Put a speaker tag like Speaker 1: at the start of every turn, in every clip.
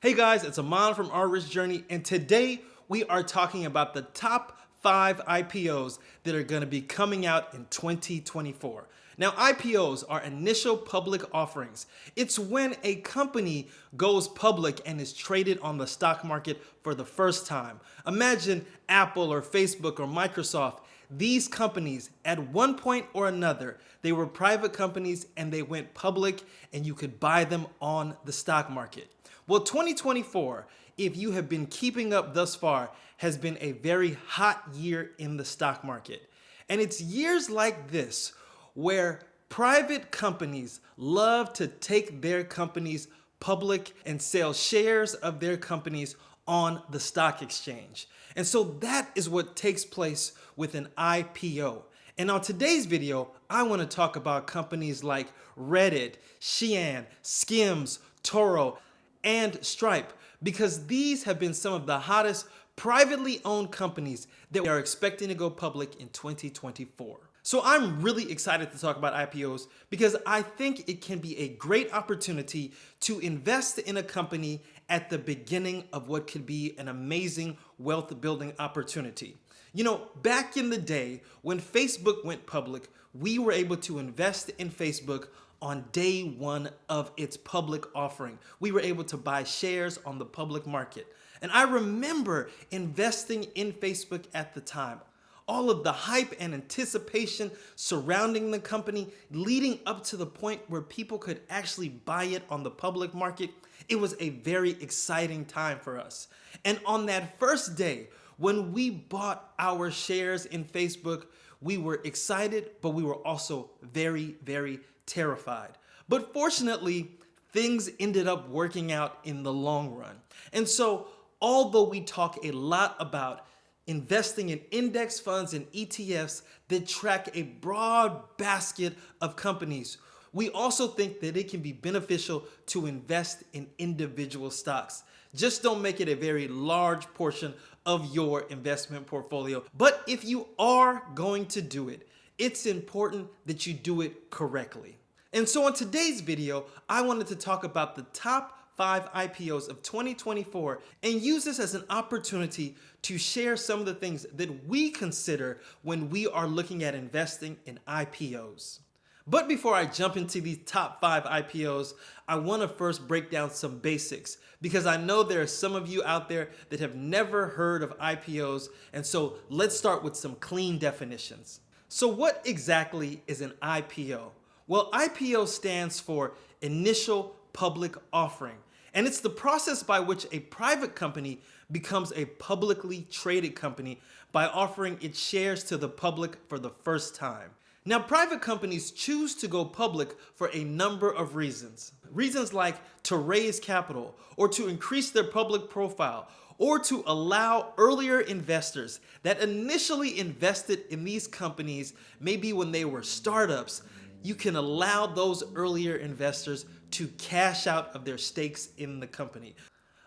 Speaker 1: Hey guys, it's Aman from Our Rich Journey, and today we are talking about the top 5 IPOs that are going to be coming out in 2024. Now, IPOs are initial public offerings. It's when a company goes public and is traded on the stock market for the first time. Imagine Apple or Facebook or Microsoft. These companies, at one point or another, they were private companies and they went public and you could buy them on the stock market. Well, 2024, if you have been keeping up thus far, has been a very hot year in the stock market. And it's years like this where private companies love to take their companies public and sell shares of their companies on the stock exchange. And so that is what takes place with an IPO. And on today's video, I want to talk about companies like Reddit, Shein, Skims, Turo, and Stripe, because these have been some of the hottest privately owned companies that are expecting to go public in 2024. So I'm really excited to talk about IPOs because I think it can be a great opportunity to invest in a company at the beginning of what could be an amazing wealth building opportunity. You know, back in the day when Facebook went public, we were able to invest in Facebook on day one of its public offering. We were able to buy shares on the public market. And I remember investing in Facebook at the time. All of the hype and anticipation surrounding the company leading up to the point where people could actually buy it on the public market, it was a very exciting time for us. And on that first day, when we bought our shares in Facebook, we were excited, but we were also very, very terrified. But fortunately, things ended up working out in the long run. And so, although we talk a lot about investing in index funds and ETFs that track a broad basket of companies, we also think that it can be beneficial to invest in individual stocks. Just don't make it a very large portion of your investment portfolio. But if you are going to do it, it's important that you do it correctly. And so in today's video, I wanted to talk about the top 5 IPOs of 2024 and use this as an opportunity to share some of the things that we consider when we are looking at investing in IPOs. But before I jump into these top 5 IPOs, I want to first break down some basics because I know there are some of you out there that have never heard of IPOs, and so let's start with some clean definitions. So what exactly is an IPO? Well, IPO stands for Initial Public Offering, and it's the process by which a private company becomes a publicly traded company by offering its shares to the public for the first time. Now, private companies choose to go public for a number of reasons. Reasons like to raise capital, or to increase their public profile, or to allow earlier investors that initially invested in these companies, maybe when they were startups, you can allow those earlier investors to cash out of their stakes in the company.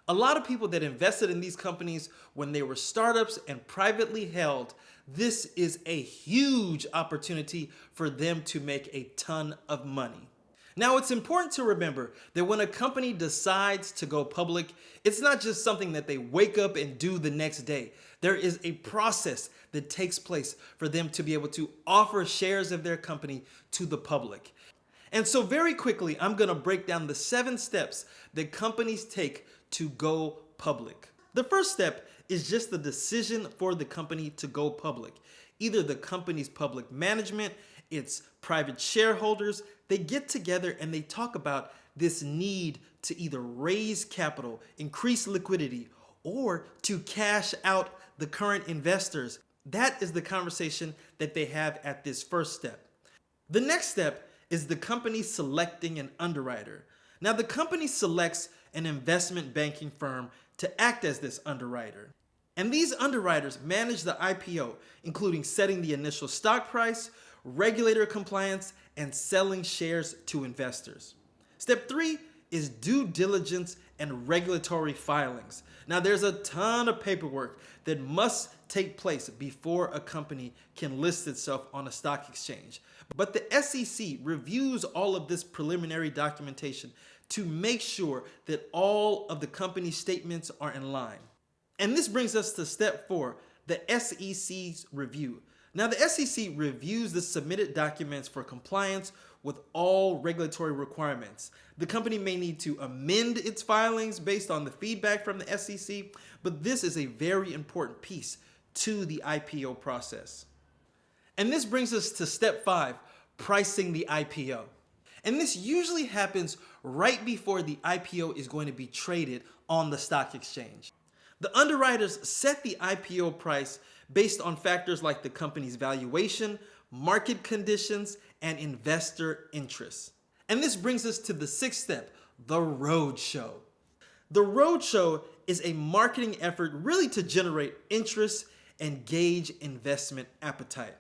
Speaker 1: A lot of people that invested in these companies when they were startups and privately held, this is a huge opportunity for them to make a ton of money. Now, it's important to remember that when a company decides to go public, it's not just something that they wake up and do the next day. There is a process that takes place for them to be able to offer shares of their company to the public. And so very quickly, I'm going to break down the 7 steps that companies take to go public. The first step is just the decision for the company to go public. Either the company's public management, its private shareholders, they get together and they talk about this need to either raise capital, increase liquidity, or to cash out the current investors. That is the conversation that they have at this first step. The next step is the company selecting an underwriter. Now, the company selects an investment banking firm to act as this underwriter. And these underwriters manage the IPO, including setting the initial stock price, regulator compliance, and selling shares to investors. Step 3 is due diligence and regulatory filings. Now, there's a ton of paperwork that must take place before a company can list itself on a stock exchange. But the SEC reviews all of this preliminary documentation to make sure that all of the company statements are in line. And this brings us to step 4, the SEC's review. Now, the SEC reviews the submitted documents for compliance with all regulatory requirements. The company may need to amend its filings based on the feedback from the SEC, but this is a very important piece to the IPO process. And this brings us to step 5, pricing the IPO. And this usually happens right before the IPO is going to be traded on the stock exchange. The underwriters set the IPO price based on factors like the company's valuation, market conditions, and investor interest. And this brings us to the 6th step, the roadshow. The roadshow is a marketing effort really to generate interest and gauge investment appetite.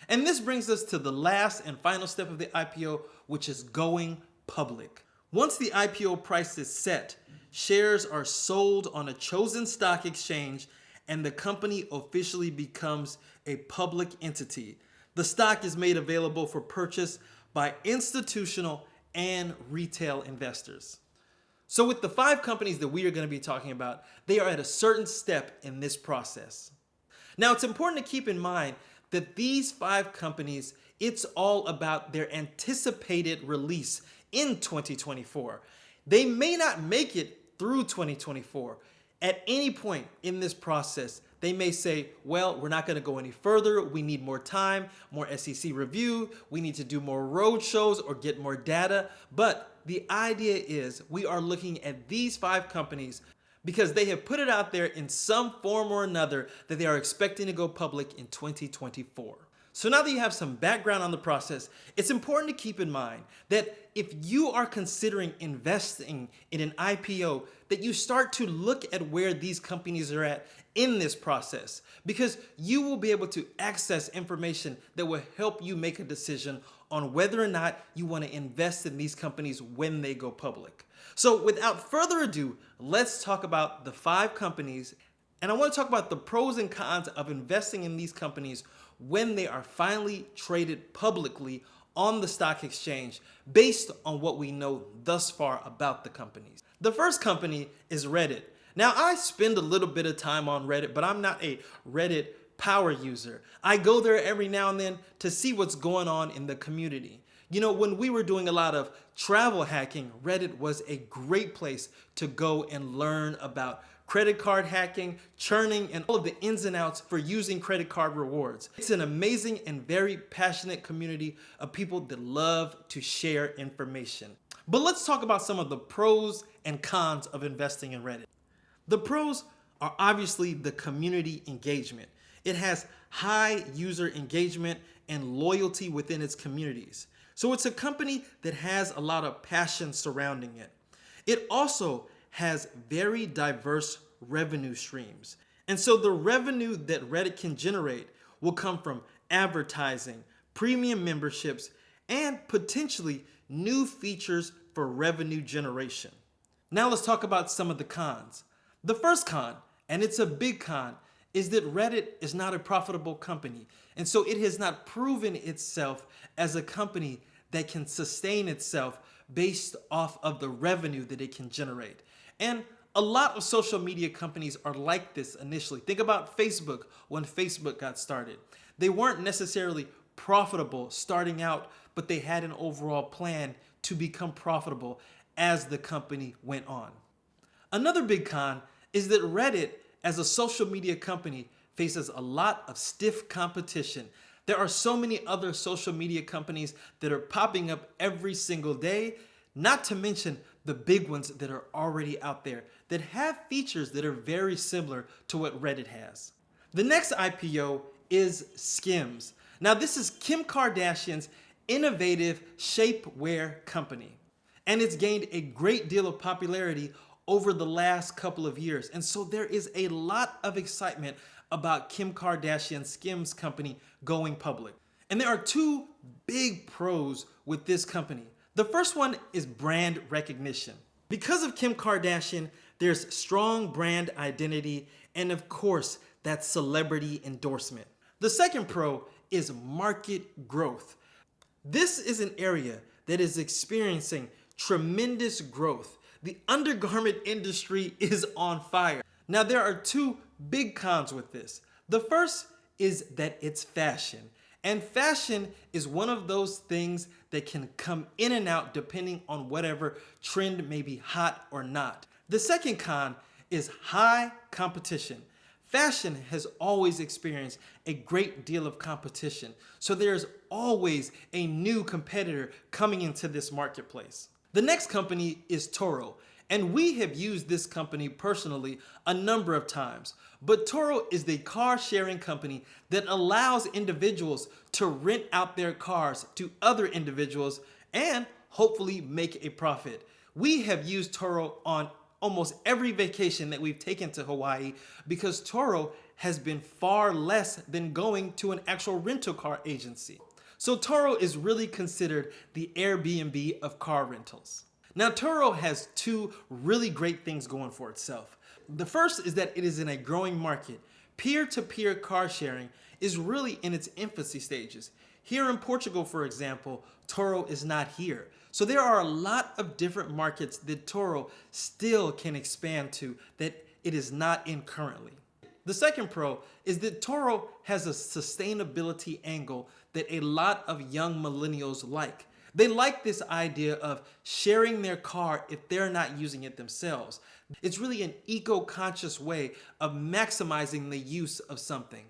Speaker 1: And this brings us to the last and final step of the IPO, which is going public. Once the IPO price is set, shares are sold on a chosen stock exchange and the company officially becomes a public entity. The stock is made available for purchase by institutional and retail investors. So with the 5 companies that we are going to be talking about, they are at a certain step in this process. Now, it's important to keep in mind that these 5 companies, it's all about their anticipated release in 2024. They may not make it through 2024. At any point in this process, they may say, well, we're not going to go any further. We need more time, more SEC review. We need to do more road shows or get more data. But the idea is we are looking at these 5 companies because they have put it out there in some form or another that they are expecting to go public in 2024. So now that you have some background on the process, it's important to keep in mind that if you are considering investing in an IPO, that you start to look at where these companies are at in this process, because you will be able to access information that will help you make a decision on whether or not you want to invest in these companies when they go public. So without further ado, let's talk about the 5 companies, and I want to talk about the pros and cons of investing in these companies when they are finally traded publicly on the stock exchange based on what we know thus far about the companies. The first company is Reddit. Now, I spend a little bit of time on Reddit, but I'm not a Reddit power user. I go there every now and then to see what's going on in the community. You know, when we were doing a lot of travel hacking, Reddit was a great place to go and learn about credit card hacking, churning, and all of the ins and outs for using credit card rewards. It's an amazing and very passionate community of people that love to share information. But let's talk about some of the pros and cons of investing in Reddit. The pros are obviously the community engagement. It has high user engagement and loyalty within its communities. So it's a company that has a lot of passion surrounding it. It also has very diverse revenue streams. And so the revenue that Reddit can generate will come from advertising, premium memberships, and potentially new features for revenue generation. Now let's talk about some of the cons. The first con, and it's a big con, is that Reddit is not a profitable company. And so it has not proven itself as a company that can sustain itself based off of the revenue that it can generate. And a lot of social media companies are like this initially. Think about Facebook when Facebook got started. They weren't necessarily profitable starting out, but they had an overall plan to become profitable as the company went on. Another big con is that Reddit, as a social media company, faces a lot of stiff competition. There are so many other social media companies that are popping up every single day, not to mention the big ones that are already out there that have features that are very similar to what Reddit has. The next IPO is Skims. Now, this is Kim Kardashian's innovative shapewear company, and it's gained a great deal of popularity over the last couple of years. And so there is a lot of excitement about Kim Kardashian's Skims company going public. And there are 2 big pros with this company. The first one is brand recognition. Because of Kim Kardashian, there's strong brand identity and, of course, that celebrity endorsement. The second pro is market growth. This is an area that is experiencing tremendous growth. The undergarment industry is on fire. Now, there are two big cons with this. The first is that it's fashion. And fashion is one of those things that can come in and out depending on whatever trend may be hot or not. The second con is high competition. Fashion has always experienced a great deal of competition, so there's always a new competitor coming into this marketplace. The next company is Turo, and we have used this company personally a number of times. But Turo is the car sharing company that allows individuals to rent out their cars to other individuals and hopefully make a profit. We have used Turo on almost every vacation that we've taken to Hawaii because Turo has been far less than going to an actual rental car agency. So Turo is really considered the Airbnb of car rentals. Now, Turo has two really great things going for itself. The first is that it is in a growing market. Peer-to-peer car sharing is really in its infancy stages. Here in Portugal, for example, Turo is not here. So there are a lot of different markets that Turo still can expand to that it is not in currently. The second pro is that Turo has a sustainability angle that a lot of young millennials like. They like this idea of sharing their car if they're not using it themselves. It's really an eco-conscious way of maximizing the use of something.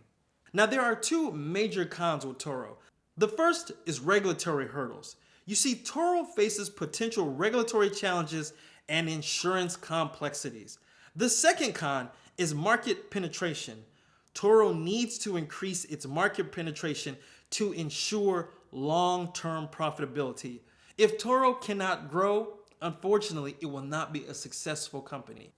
Speaker 1: Now, there are two major cons with Turo. The first is regulatory hurdles. You see, Turo faces potential regulatory challenges and insurance complexities. The second con is market penetration. Turo needs to increase its market penetration to ensure long-term profitability. If Turo cannot grow, unfortunately, it will not be a successful company.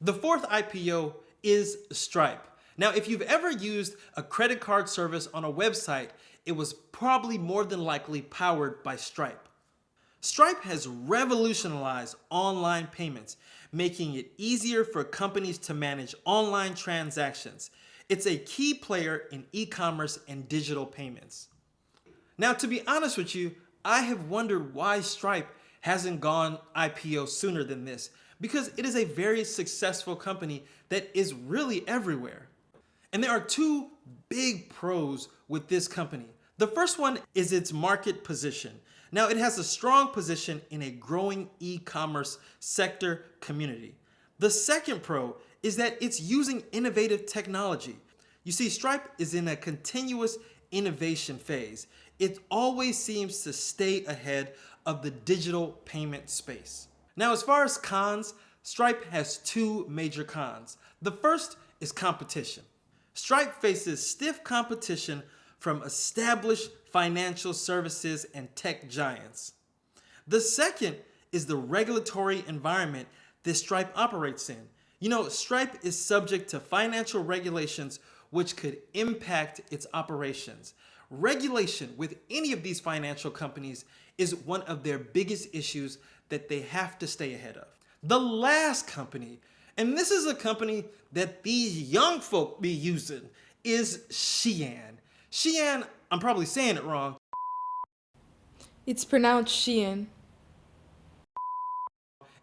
Speaker 1: The fourth IPO is Stripe. Now, if you've ever used a credit card service on a website, it was probably more than likely powered by Stripe. Stripe has revolutionized online payments, making it easier for companies to manage online transactions. It's a key player in e-commerce and digital payments. Now, to be honest with you, I have wondered why Stripe hasn't gone IPO sooner than this, because it is a very successful company that is really everywhere. And there are two big pros with this company. The first one is its market position. Now, it has a strong position in a growing e-commerce sector community. The second pro is that it's using innovative technology. You see, Stripe is in a continuous innovation phase. It always seems to stay ahead of the digital payment space. Now, as far as cons, Stripe has two major cons. The first is competition. Stripe faces stiff competition from established financial services and tech giants. The second is the regulatory environment that Stripe operates in. You know, Stripe is subject to financial regulations which could impact its operations. Regulation with any of these financial companies is one of their biggest issues that they have to stay ahead of. The last company, and this is a company that these young folk be using, is Shein. Shein, I'm probably saying it wrong.
Speaker 2: It's pronounced Shein.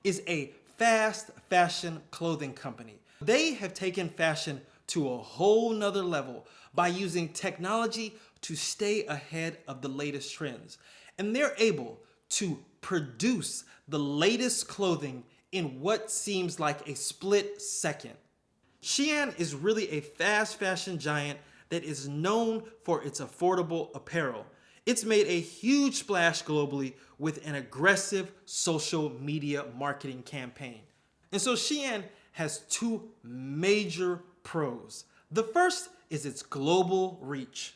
Speaker 1: Is a fast fashion clothing company. They have taken fashion to a whole nother level by using technology to stay ahead of the latest trends. And they're able to produce the latest clothing in what seems like a split second. Shein is really a fast fashion giant that is known for its affordable apparel. It's made a huge splash globally with an aggressive social media marketing campaign. And so Shein has two major pros. The first is its global reach.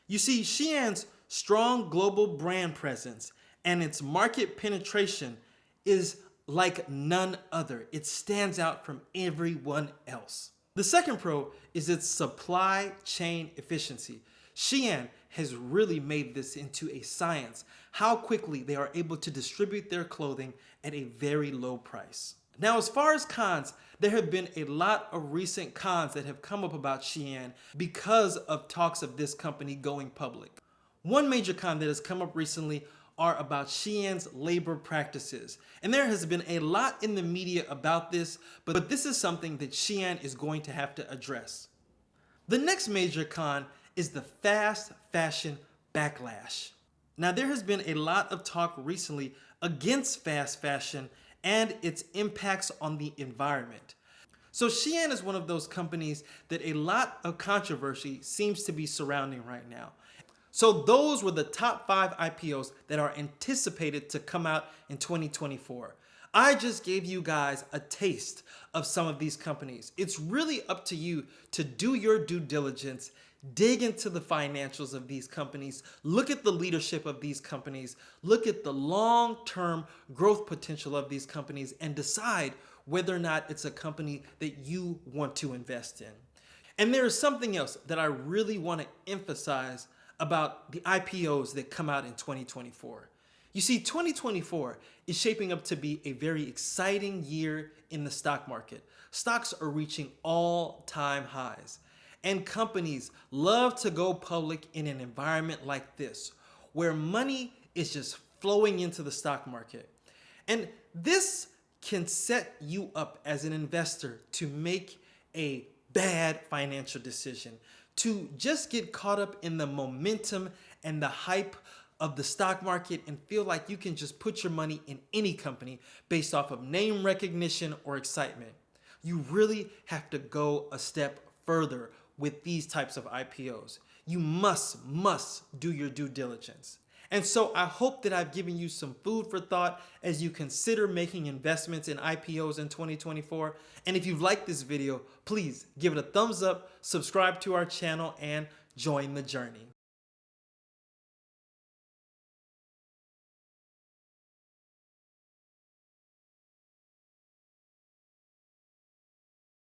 Speaker 1: You see, Shein's strong global brand presence and its market penetration is like none other. It stands out from everyone else. The second pro is its supply chain efficiency. Shein has really made this into a science, how quickly they are able to distribute their clothing at a very low price. Now, as far as cons, there have been a lot of recent cons that have come up about Shein because of talks of this company going public. One major con that has come up recently are about Shein's labor practices. And there has been a lot in the media about this, but this is something that Shein is going to have to address. The next major con is the fast fashion backlash. Now, there has been a lot of talk recently against fast fashion and its impacts on the environment. So Shein is one of those companies that a lot of controversy seems to be surrounding right now. So those were the top 5 IPOs that are anticipated to come out in 2024. I just gave you guys a taste of some of these companies. It's really up to you to do your due diligence, dig into the financials of these companies, look at the leadership of these companies, look at the long-term growth potential of these companies, and decide whether or not it's a company that you want to invest in. And there is something else that I really want to emphasize about the IPOs that come out in 2024. You see, 2024 is shaping up to be a very exciting year in the stock market. Stocks are reaching all-time highs. And companies love to go public in an environment like this, where money is just flowing into the stock market. And this can set you up as an investor to make a bad financial decision, to just get caught up in the momentum and the hype of the stock market and feel like you can just put your money in any company based off of name recognition or excitement. You really have to go a step further with these types of IPOs. You must do your due diligence. And so I hope that I've given you some food for thought as you consider making investments in IPOs in 2024. And if you've liked this video, please give it a thumbs up, subscribe to our channel, and join the journey.